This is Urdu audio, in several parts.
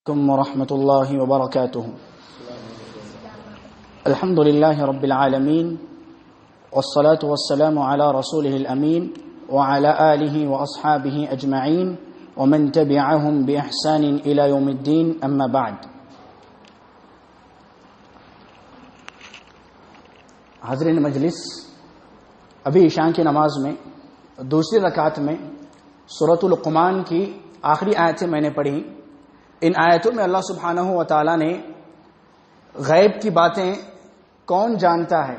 عليكم ورحمة الله وبركاته. الحمد لله رب العالمين والصلاة والسلام على رسوله الأمين وعلى آله وأصحابه أجمعين ومن تبعهم بإحسان إلى يوم الدين أما بعد. حاضرین مجلس، ابھی عشاء کی نماز میں دوسری رکعت میں سورۃ لقمان کی آخری آیتیں میں نے پڑھی. ان آیتوں میں اللہ سبحانہ و تعالیٰ نے غیب کی باتیں کون جانتا ہے،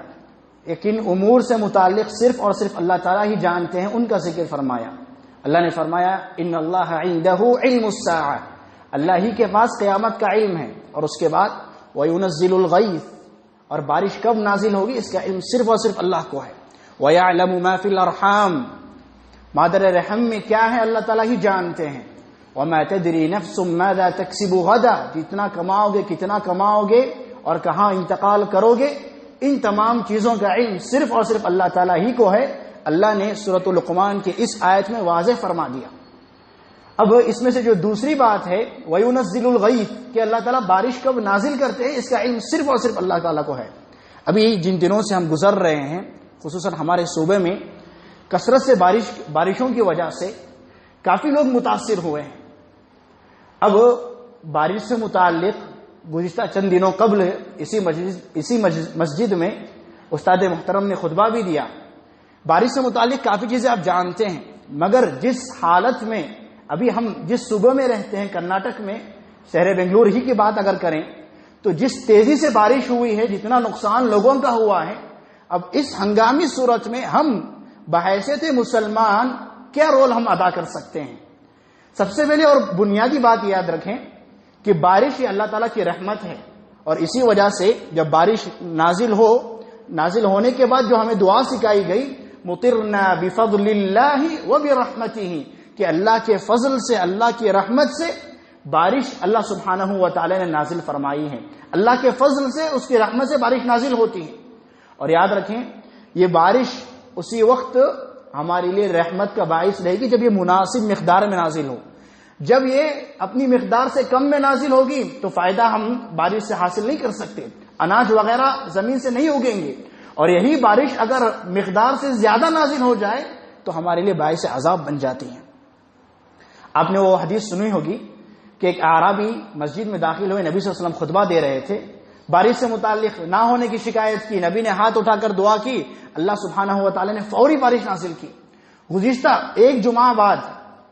یقین امور سے متعلق صرف اور صرف اللہ تعالیٰ ہی جانتے ہیں، ان کا ذکر فرمایا. اللہ نے فرمایا ان اللہ عنده علم الساعہ، اللہ ہی کے پاس قیامت کا علم ہے. اور اس کے بعد وَيُنَزِّلُ الْغَيْثَ، اور بارش کب نازل ہوگی اس کا علم صرف اور صرف اللہ کو ہے. وَيَعْلَمُ مَا فِي الْأَرْحَامِ، مادر رحم میں کیا ہے اللہ تعالیٰ ہی جانتے ہیں. وَمَا تَدْرِي نَفْسٌ مَاذَا تَكْسِبُ غَدًا، جتنا کماؤ گے کتنا کماؤ گے اور کہاں انتقال کرو گے، ان تمام چیزوں کا علم صرف اور صرف اللہ تعالیٰ ہی کو ہے. اللہ نے سورۃ لقمان کے اس آیت میں واضح فرما دیا. اب اس میں سے جو دوسری بات ہے وَيُنَزِّلُ الْغَيْثَ، کہ اللہ تعالیٰ بارش کب نازل کرتے ہیں، اس کا علم صرف اور صرف اللہ تعالیٰ کو ہے. ابھی جن دنوں سے ہم گزر رہے ہیں، خصوصاً ہمارے صوبے میں کثرت سے بارشوں کی وجہ سے کافی لوگ متاثر ہوئے ہیں. اب بارش سے متعلق گزشتہ چند دنوں قبل اسی مسجد میں استاد محترم نے خطبہ بھی دیا. بارش سے متعلق کافی چیزیں آپ جانتے ہیں، مگر جس حالت میں ابھی ہم جس صوبے میں رہتے ہیں، کرناٹک میں، شہر بنگلور ہی کی بات اگر کریں تو جس تیزی سے بارش ہوئی ہے، جتنا نقصان لوگوں کا ہوا ہے، اب اس ہنگامی صورت میں ہم بحیثیت مسلمان کیا رول ہم ادا کر سکتے ہیں. سب سے پہلے اور بنیادی بات یاد رکھیں کہ بارش یہ اللہ تعالیٰ کی رحمت ہے، اور اسی وجہ سے جب بارش نازل ہونے کے بعد جو ہمیں دعا سکھائی گئی مطرنا بفضل اللہ وبرحمتہ، کہ اللہ کے فضل سے، اللہ کی رحمت سے بارش اللہ سبحانہ و تعالی نے نازل فرمائی ہے. اللہ کے فضل سے، اس کی رحمت سے بارش نازل ہوتی ہے. اور یاد رکھیں یہ بارش اسی وقت ہمارے لیے رحمت کا باعث رہے گی جب یہ مناسب مقدار میں نازل ہو. جب یہ اپنی مقدار سے کم میں نازل ہوگی تو فائدہ ہم بارش سے حاصل نہیں کر سکتے، اناج وغیرہ زمین سے نہیں اگیں گے. اور یہی بارش اگر مقدار سے زیادہ نازل ہو جائے تو ہمارے لیے باعث عذاب بن جاتی ہے. آپ نے وہ حدیث سنی ہوگی کہ ایک اعرابی مسجد میں داخل ہوئے، نبی صلی اللہ علیہ وسلم خطبہ دے رہے تھے، بارش سے متعلق نہ ہونے کی شکایت کی. نبی نے ہاتھ اٹھا کر دعا کی، اللہ سبحانہ و تعالی نے فوری بارش نازل کی. گزشتہ ایک جمعہ بعد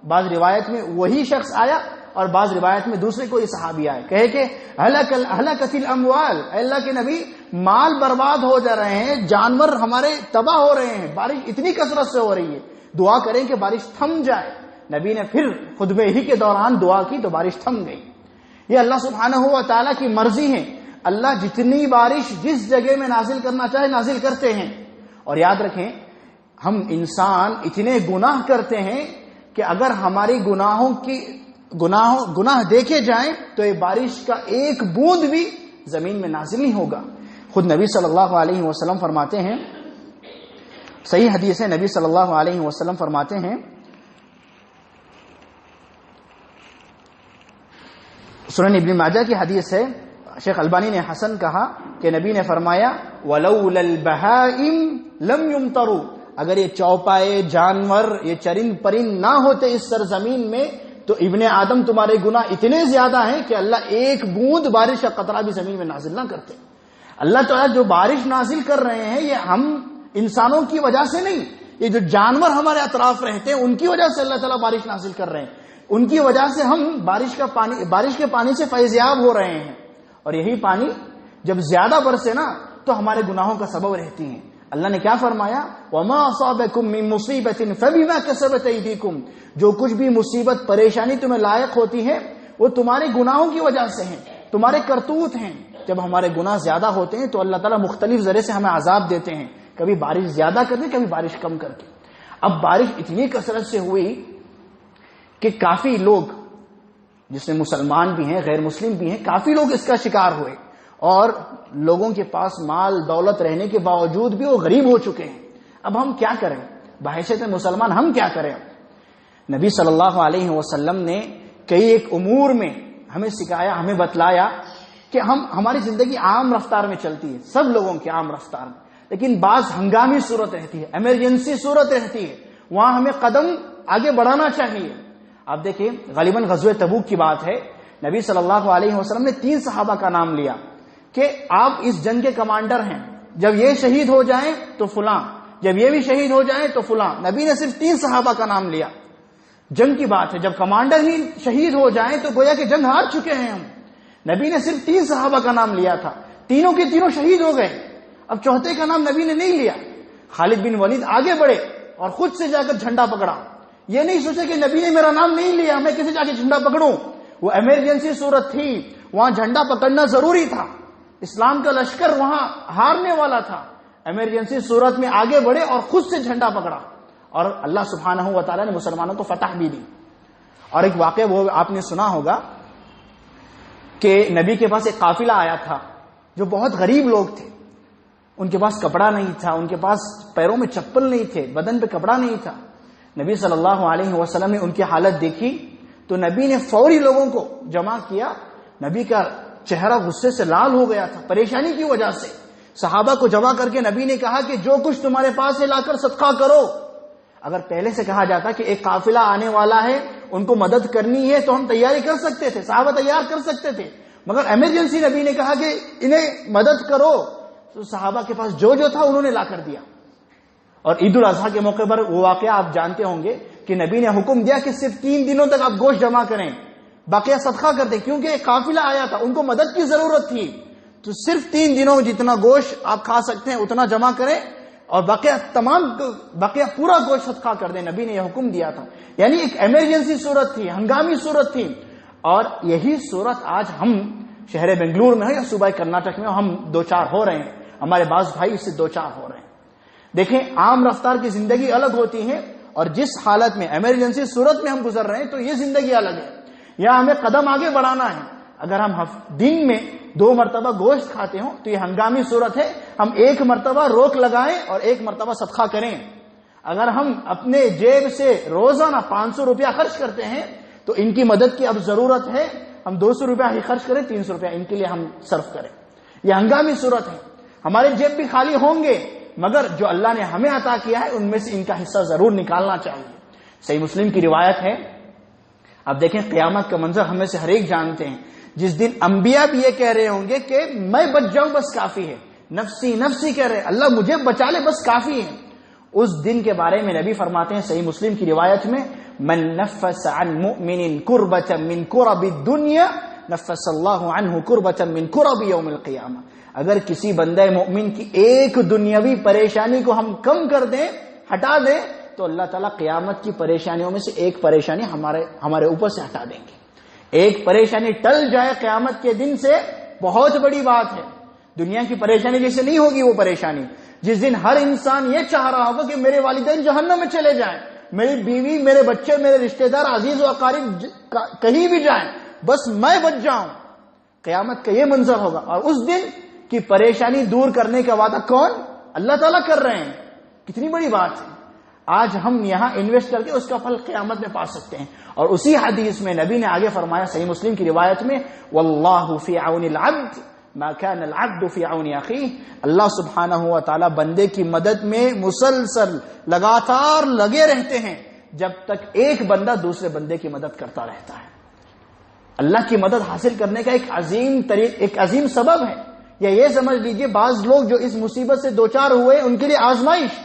بعض روایت میں وہی شخص آیا اور بعض روایت میں دوسرے کوئی صحابی آئے، کہے کہ ہلاکت الاموال، اے اللہ کے نبی مال برباد ہو جا رہے ہیں، جانور ہمارے تباہ ہو رہے ہیں، بارش اتنی کثرت سے ہو رہی ہے، دعا کریں کہ بارش تھم جائے. نبی نے پھر خطبے ہی کے دوران دعا کی تو بارش تھم گئی. یہ اللہ سبحانہ و تعالیٰ کی مرضی ہے. اللہ جتنی بارش جس جگہ میں نازل کرنا چاہے نازل کرتے ہیں. اور یاد رکھیں ہم انسان اتنے گناہ کرتے ہیں کہ اگر ہماری گناہ دیکھے جائیں تو یہ بارش کا ایک بوند بھی زمین میں نازل نہیں ہوگا. خود نبی صلی اللہ علیہ وسلم فرماتے ہیں، صحیح حدیث ہے، نبی صلی اللہ علیہ وسلم فرماتے ہیں، سنن ابن ماجہ کی حدیث ہے، شیخ البانی نے حسن کہا کہ نبی نے فرمایا وَلَوْلَا الْبَهَائِمْ لَمْ يُمْطَرُوا، اگر یہ چوپائے جانور، یہ چرند پرند نہ ہوتے اس سرزمین میں تو ابن آدم تمہارے گناہ اتنے زیادہ ہیں کہ اللہ ایک بوند بارش کا قطرہ بھی زمین میں نازل نہ کرتے. اللہ تعالیٰ جو بارش نازل کر رہے ہیں یہ ہم انسانوں کی وجہ سے نہیں، یہ جو جانور ہمارے اطراف رہتے ہیں ان کی وجہ سے اللہ تعالیٰ بارش نازل کر رہے ہیں. ان کی وجہ سے ہم بارش کے پانی سے فیضیاب ہو رہے ہیں. اور یہی پانی جب زیادہ برسے نا تو ہمارے گناہوں کا سبب رہتی ہیں. اللہ نے کیا فرمایا وَمَا أَصَابَكُم مِّن مُّصِيبَةٍ فَبِمَا كَسَبَتْ أَيْدِيكُم، جو کچھ بھی مصیبت پریشانی تمہیں لائق ہوتی ہے وہ تمہارے گناہوں کی وجہ سے ہیں، تمہارے کرتوت ہیں. جب ہمارے گناہ زیادہ ہوتے ہیں تو اللہ تعالیٰ مختلف ذریعے سے ہمیں عذاب دیتے ہیں، کبھی بارش زیادہ کر کے، کبھی بارش کم کر کے. اب بارش اتنی کثرت سے ہوئی کہ کافی لوگ، جس میں مسلمان بھی ہیں غیر مسلم بھی ہیں، کافی لوگ اس کا شکار ہوئے، اور لوگوں کے پاس مال دولت رہنے کے باوجود بھی وہ غریب ہو چکے ہیں. اب ہم کیا کریں بحیثیت مسلمان، ہم کیا کریں؟ نبی صلی اللہ علیہ وسلم نے کئی ایک امور میں ہمیں سکھایا، ہمیں بتلایا کہ ہماری زندگی عام رفتار میں چلتی ہے، سب لوگوں کی عام رفتار میں، لیکن بعض ہنگامی صورت رہتی ہے، ایمرجنسی صورت رہتی ہے، وہاں ہمیں قدم آگے بڑھانا چاہیے۔ آپ دیکھیں غالباً غزوہ تبوک کی بات ہے، نبی صلی اللہ علیہ وسلم نے 3 صحابہ کا نام لیا کہ آپ اس جنگ کے کمانڈر ہیں، جب یہ شہید ہو جائیں تو فلاں، جب یہ بھی شہید ہو جائیں تو فلاں۔ نبی نے صرف 3 صحابہ کا نام لیا۔ جنگ کی بات ہے، جب کمانڈر ہی شہید ہو جائیں تو گویا کہ جنگ ہار چکے ہیں ہم۔ نبی نے صرف 3 صحابہ کا نام لیا تھا، تینوں کے تینوں شہید ہو گئے۔ اب چوتھے کا نام نبی نے نہیں لیا۔ خالد بن ولید آگے بڑھے اور خود سے جا کر جھنڈا پکڑا، یہ نہیں سوچے کہ نبی نے میرا نام نہیں لیا، میں کیسے جا کے جھنڈا پکڑوں۔ وہ ایمرجنسی صورت تھی، وہاں جھنڈا پکڑنا ضروری تھا، اسلام کا لشکر وہاں ہارنے والا تھا۔ ایمرجنسی صورت میں آگے بڑھے اور خود سے جھنڈا پکڑا، اور اللہ سبحانہ و تعالیٰ نے مسلمانوں کو فتح بھی دی۔ اور ایک واقعہ وہ آپ نے سنا ہوگا کہ نبی کے پاس ایک قافلہ آیا تھا جو بہت غریب لوگ تھے، ان کے پاس کپڑا نہیں تھا، ان کے پاس پیروں میں چپل نہیں تھے، بدن پہ کپڑا نہیں تھا۔ نبی صلی اللہ علیہ وسلم نے ان کی حالت دیکھی تو نبی نے فوری لوگوں کو جمع کیا۔ نبی کا چہرہ غصے سے لال ہو گیا تھا پریشانی کی وجہ سے۔ صحابہ کو جمع کر کے نبی نے کہا کہ جو کچھ تمہارے پاس ہے لا کر صدقہ کرو۔ اگر پہلے سے کہا جاتا کہ ایک قافلہ آنے والا ہے، ان کو مدد کرنی ہے، تو ہم تیاری کر سکتے تھے، صحابہ تیار کر سکتے تھے، مگر ایمرجنسی نبی نے کہا کہ انہیں مدد کرو، تو صحابہ کے پاس جو تھا انہوں نے لا کر دیا۔ اور عید الاضحیٰ کے موقع پر وہ واقعہ آپ جانتے ہوں گے کہ نبی نے حکم دیا کہ صرف 3 دنوں تک آپ گوشت جمع کریں، باقیہ صدقہ کر دیں، کیونکہ ایک قافلہ آیا تھا، ان کو مدد کی ضرورت تھی۔ تو صرف 3 دنوں جتنا گوشت آپ کھا سکتے ہیں اتنا جمع کریں، اور باقیہ پورا گوشت صدقہ کر دیں، نبی نے یہ حکم دیا تھا۔ یعنی ایک ایمرجنسی صورت تھی، ہنگامی صورت تھی، اور یہی صورت آج ہم شہر بنگلور میں ہو یا صوبہ کرناٹک میں ہم 2-4 ہو رہے ہیں، ہمارے بعض بھائی اس سے 2-4 ہو رہے ہیں۔ دیکھیں عام رفتار کی زندگی الگ ہوتی ہے، اور جس حالت میں ایمرجنسی صورت میں ہم گزر رہے ہیں تو یہ زندگی الگ ہے، یا ہمیں قدم آگے بڑھانا ہے۔ اگر ہم دن میں 2 مرتبہ گوشت کھاتے ہوں تو یہ ہنگامی صورت ہے، ہم 1 مرتبہ روک لگائیں اور 1 مرتبہ صدقہ کریں۔ اگر ہم اپنے جیب سے روزانہ 500 روپیہ خرچ کرتے ہیں تو ان کی مدد کی اب ضرورت ہے، ہم 200 روپیہ ہی خرچ کریں، 300 روپیہ ان کے لیے ہم صرف کریں۔ یہ ہنگامی صورت ہے، ہمارے جیب بھی خالی ہوں گے، مگر جو اللہ نے ہمیں عطا کیا ہے ان میں سے ان کا حصہ ضرور نکالنا چاہیے۔ صحیح مسلم کی روایت ہے، اب دیکھیں قیامت کا منظر ہم میں سے ہر ایک جانتے ہیں، جس دن انبیاء بھی یہ کہہ رہے ہوں گے کہ میں بچ جاؤں بس کافی ہے، نفسی نفسی کہہ رہے، اللہ مجھے بچا لے بس کافی ہے۔ اس دن کے بارے میں نبی فرماتے ہیں صحیح مسلم کی روایت میں، من نفس عن مؤمن کربة من کرب الدنیا نفس اللہ عنہ کربة من کرب یوم القیامہ۔ اگر کسی بندہ مومن کی ایک دنیاوی پریشانی کو ہم کم کر دیں، ہٹا دیں، تو اللہ تعالیٰ قیامت کی پریشانیوں میں سے ایک پریشانی ہمارے اوپر سے ہٹا دیں گے۔ ایک پریشانی ٹل جائے قیامت کے دن سے بہت بڑی بات ہے۔ دنیا کی پریشانی جیسے نہیں ہوگی وہ پریشانی، جس دن ہر انسان یہ چاہ رہا ہوگا کہ میرے والدین جہنم میں چلے جائیں، میری بیوی، میرے بچے، میرے رشتہ دار، عزیز و اقارب کہیں بھی جائیں، بس میں بچ جاؤں۔ قیامت کا یہ منظر ہوگا، اور اس دن کی پریشانی دور کرنے کا وعدہ کون؟ اللہ تعالیٰ کر رہے ہیں۔ کتنی بڑی بات ہے، آج ہم یہاں انویسٹ کر کے اس کا پھل قیامت میں پا سکتے ہیں۔ اور اسی حدیث میں نبی نے آگے فرمایا صحیح مسلم کی روایت میں، واللہ فی عون العبد ما کان العبد فی عون اخیہ، اللہ سبحانہ و تعالی بندے کی مدد میں مسلسل لگاتار لگے رہتے ہیں جب تک ایک بندہ دوسرے بندے کی مدد کرتا رہتا ہے۔ اللہ کی مدد حاصل کرنے کا ایک عظیم سبب ہے۔ یا یہ سمجھ لیجئے بعض لوگ جو اس مصیبت سے دوچار ہوئے ان کے لیے آزمائش،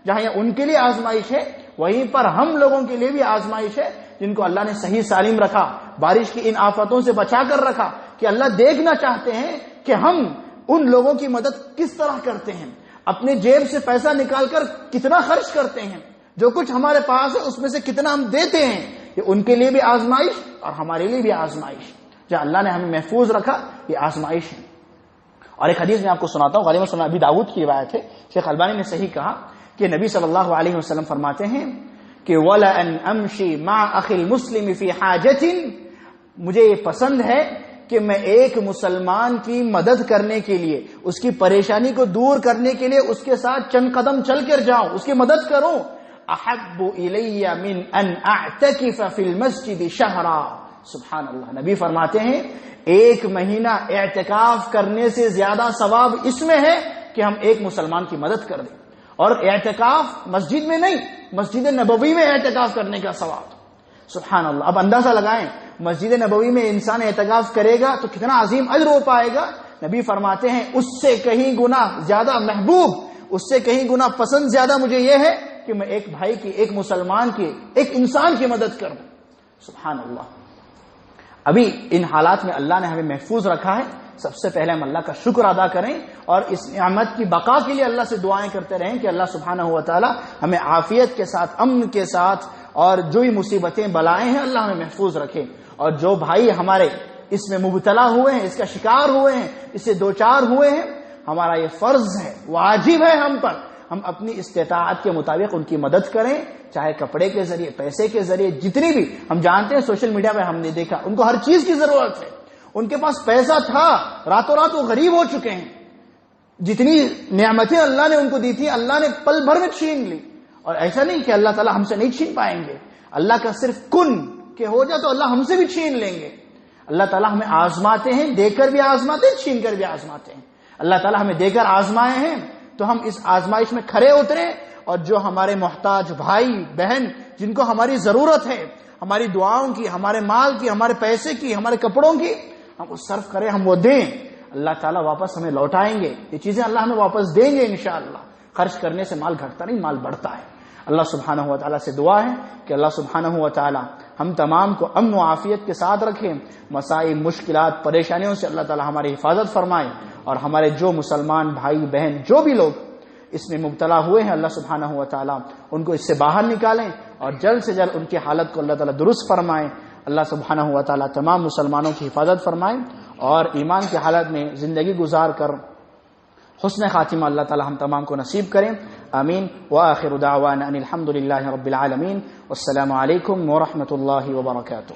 جہاں ان کے لیے آزمائش ہے وہیں پر ہم لوگوں کے لیے بھی آزمائش ہے، جن کو اللہ نے صحیح سالم رکھا، بارش کی ان آفتوں سے بچا کر رکھا، کہ اللہ دیکھنا چاہتے ہیں کہ ہم ان لوگوں کی مدد کس طرح کرتے ہیں، اپنے جیب سے پیسہ نکال کر کتنا خرچ کرتے ہیں، جو کچھ ہمارے پاس ہے اس میں سے کتنا ہم دیتے ہیں۔ یہ ان کے لیے بھی آزمائش اور ہمارے لیے بھی آزمائش، جہاں اللہ نے ہمیں محفوظ رکھا یہ آزمائش ہے۔ اور ایک حدیث میں آپ کو سناتا ہوں، غالباً سنا ابی داؤد کی روایت ہے، شیخ البانی نے صحیح کہا کہ نبی صلی اللہ علیہ وسلم فرماتے ہیں کہ وَلَأَنْ أَمْشِي مَعَ أَخِي الْمُسْلِمِ فِي حَاجَةٍ، مجھے یہ پسند ہے کہ میں ایک مسلمان کی مدد کرنے کے لیے، اس کی پریشانی کو دور کرنے کے لیے اس کے ساتھ چند قدم چل کر جاؤں، اس کی مدد کروں، احب الی من ان اعتکف فی المسجد شہرا سبحان اللہ. نبی فرماتے ہیں ایک مہینہ اعتکاف کرنے سے زیادہ ثواب اس میں ہے کہ ہم ایک مسلمان کی مدد کر دیں. اور اعتکاف مسجد میں نہیں، مسجد نبوی میں اعتکاف کرنے کا ثواب. سبحان اللہ. اب اندازہ لگائیں مسجد نبوی میں انسان اعتکاف کرے گا تو کتنا عظیم اجر ہو پائے گا. نبی فرماتے ہیں اس سے کہیں گنا زیادہ محبوب، اس سے کہیں گنا پسند زیادہ مجھے یہ ہے کہ میں ایک بھائی کی، ایک مسلمان کی، ایک انسان کی مدد کروں. سبحان اللہ. ابھی ان حالات میں اللہ نے ہمیں محفوظ رکھا ہے. سب سے پہلے ہم اللہ کا شکر ادا کریں اور اس نعمت کی بقا کے لیے اللہ سے دعائیں کرتے رہیں کہ اللہ سبحانہ و تعالی ہمیں عافیت کے ساتھ، امن کے ساتھ، اور جو بھی مصیبتیں بلائیں ہیں اللہ ہمیں محفوظ رکھے. اور جو بھائی ہمارے اس میں مبتلا ہوئے ہیں، اس کا شکار ہوئے ہیں، اس سے دوچار ہوئے ہیں، ہمارا یہ فرض ہے، واجب ہے ہم پر، ہم اپنی استطاعت کے مطابق ان کی مدد کریں، چاہے کپڑے کے ذریعے، پیسے کے ذریعے، جتنی بھی. ہم جانتے ہیں سوشل میڈیا پہ ہم نے دیکھا ان کو ہر چیز کی ضرورت ہے. ان کے پاس پیسہ تھا، راتوں رات وہ غریب ہو چکے ہیں. جتنی نعمتیں اللہ نے ان کو دی تھی اللہ نے پل بھر میں چھین لی. اور ایسا نہیں کہ اللہ تعالیٰ ہم سے نہیں چھین پائیں گے. اللہ کا صرف کن کہ ہو جائے تو اللہ ہم سے بھی چھین لیں گے. اللہ تعالیٰ ہمیں آزماتے ہیں، دے کر بھی آزماتے ہیں، چھین کر بھی آزماتے ہیں. اللہ تعالیٰ ہمیں دے کر آزمائے ہیں تو ہم اس آزمائش میں کھڑے اتریں، اور جو ہمارے محتاج بھائی بہن جن کو ہماری ضرورت ہے، ہماری دعاؤں کی، ہمارے مال کی، ہمارے پیسے کی، ہمارے کپڑوں کی، ہم اس صرف کریں، ہم وہ دیں. اللہ تعالیٰ واپس ہمیں لوٹائیں گے. یہ چیزیں اللہ ہمیں واپس دیں گے انشاءاللہ. خرچ کرنے سے مال گھٹتا نہیں، مال بڑھتا ہے. اللہ سبحانہ و تعالیٰ سے دعا ہے کہ اللہ سبحانہ و تعالیٰ ہم تمام کو امن و عافیت کے ساتھ رکھیں. مسائل، مشکلات، پریشانیوں سے اللہ تعالیٰ ہماری حفاظت فرمائے، اور ہمارے جو مسلمان بھائی بہن جو بھی لوگ اس میں مبتلا ہوئے ہیں اللہ سبحانہ و تعالیٰ ان کو اس سے باہر نکالیں، اور جلد سے جلد ان کی حالت کو اللہ تعالیٰ درست فرمائے. اللہ سبحانہ و تعالیٰ تمام مسلمانوں کی حفاظت فرمائے، اور ایمان کی حالت میں زندگی گزار کر حسن خاتمہ اللہ تعالیٰ ہم تمام کو نصیب کریں. آمین. وآخر دعوانا ان الحمد للہ رب العالمین. والسلام علیکم ورحمۃ اللہ وبرکاتہ.